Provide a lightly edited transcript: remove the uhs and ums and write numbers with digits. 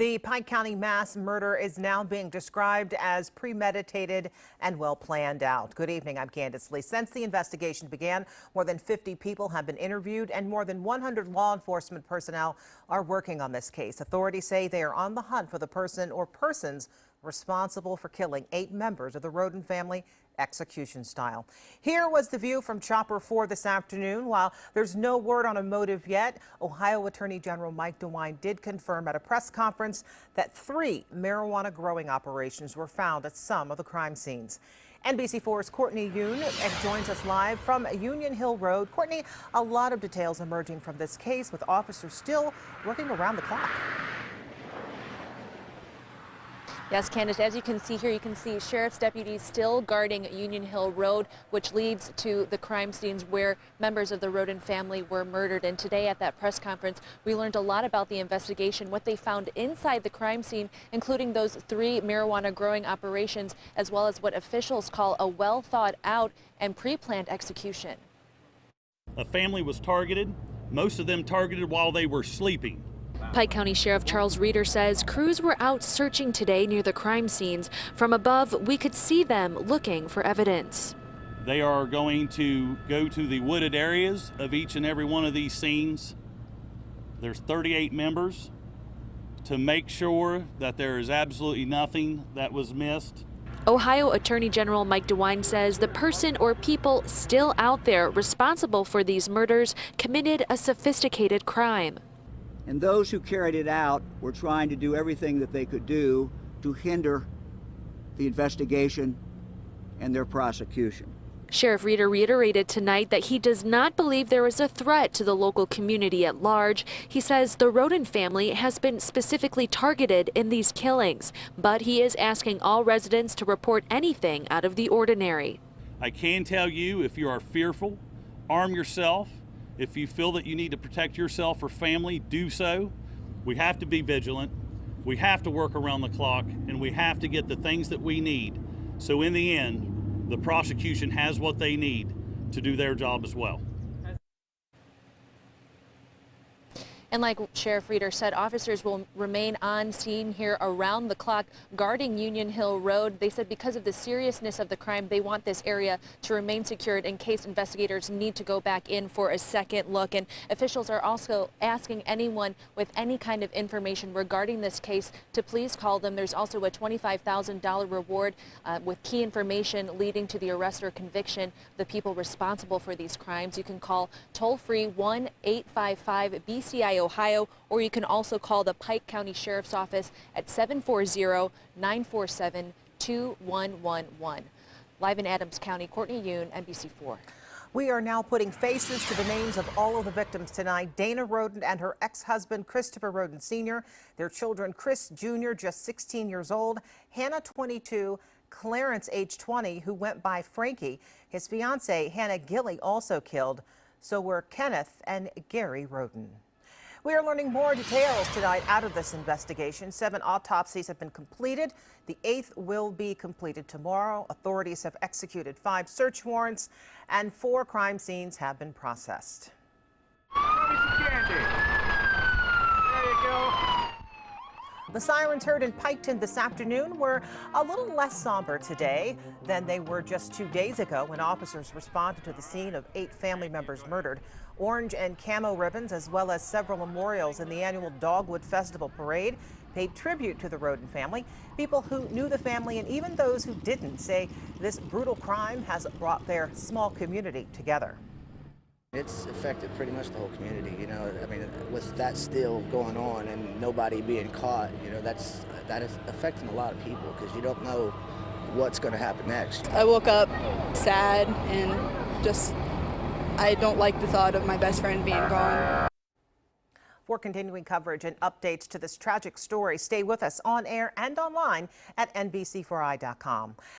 The Pike County mass murder is now being described as premeditated and well planned out. Good evening, I'm Candace Lee. Since the investigation began, more than 50 people have been interviewed and more than 100 law enforcement personnel are working on this case. Authorities say they are on the hunt for the person or persons responsible for killing 8 members of the Roden family, execution style. Here was the view from Chopper 4 this afternoon. While there's no word on a motive yet, Ohio Attorney General Mike DeWine did confirm at a press conference that 3 marijuana growing operations were found at some of the crime scenes. NBC4's Courtney Yoon joins us live from Union Hill Road. Courtney, a lot of details emerging from this case with officers still working around the clock. Yes, Candace, as you can see here, you can see sheriff's deputies still guarding Union Hill Road, which leads to the crime scenes where members of the Roden family were murdered. And today at that press conference, we learned a lot about the investigation, what they found inside the crime scene, including those 3 marijuana growing operations, as well as what officials call a well thought out and pre-planned execution. A family was targeted, most of them targeted while they were sleeping. Pike County Sheriff Charles Reeder says crews were out searching today near the crime scenes. From above, we could see them looking for evidence. They are going to go to the wooded areas of each and every one of these scenes. There's 38 members to make sure that there is absolutely nothing that was missed. Ohio Attorney General Mike DeWine says the person or people still out there responsible for these murders committed a sophisticated crime. And those who carried it out were trying to do everything that they could do to hinder the investigation and their prosecution. Sheriff Reeder reiterated tonight that he does not believe there is a threat to the local community at large. He says the Roden family has been specifically targeted in these killings, but he is asking all residents to report anything out of the ordinary. I can tell you, if you are fearful, arm yourself. If you feel that you need to protect yourself or family, do so. We have to be vigilant. We have to work around the clock, and we have to get the things that we need. So in the end, the prosecution has what they need to do their job as well. And like Sheriff Reeder said, officers will remain on scene here around the clock guarding Union Hill Road. They said because of the seriousness of the crime, they want this area to remain secured in case investigators need to go back in for a second look. And officials are also asking anyone with any kind of information regarding this case to please call them. There's also a $25,000 reward with key information leading to the arrest or conviction of the people responsible for these crimes. You can call toll-free 1-855-BCI Ohio, or you can also call the Pike County Sheriff's Office at 740-947-2111. Live in Adams County, Courtney Yoon, NBC4. We are now putting faces to the names of all of the victims tonight. Dana Roden and her ex-husband, Christopher Roden Sr., their children, Chris Jr., just 16 years old, Hannah, 22, Clarence, age 20, who went by Frankie. His fiancee, Hannah Gilley, also killed. So were Kenneth and Gary Roden. We are learning more details tonight out of this investigation. 7 autopsies have been completed. The 8th will be completed tomorrow. Authorities have executed 5 search warrants and 4 crime scenes have been processed. The sirens heard in Piketon this afternoon were a little less somber today than they were just 2 days ago when officers responded to the scene of 8 family members murdered. Orange and camo ribbons, as well as several memorials in the annual Dogwood Festival Parade, paid tribute to the Roden family. People who knew the family and even those who didn't say this brutal crime has brought their small community together. It's affected pretty much the whole community, you know. I mean, with that still going on and nobody being caught, you know, that is affecting a lot of people because you don't know what's going to happen next. I woke up sad and just, I don't like the thought of my best friend being gone. For continuing coverage and updates to this tragic story, stay with us on air and online at NBC4i.com.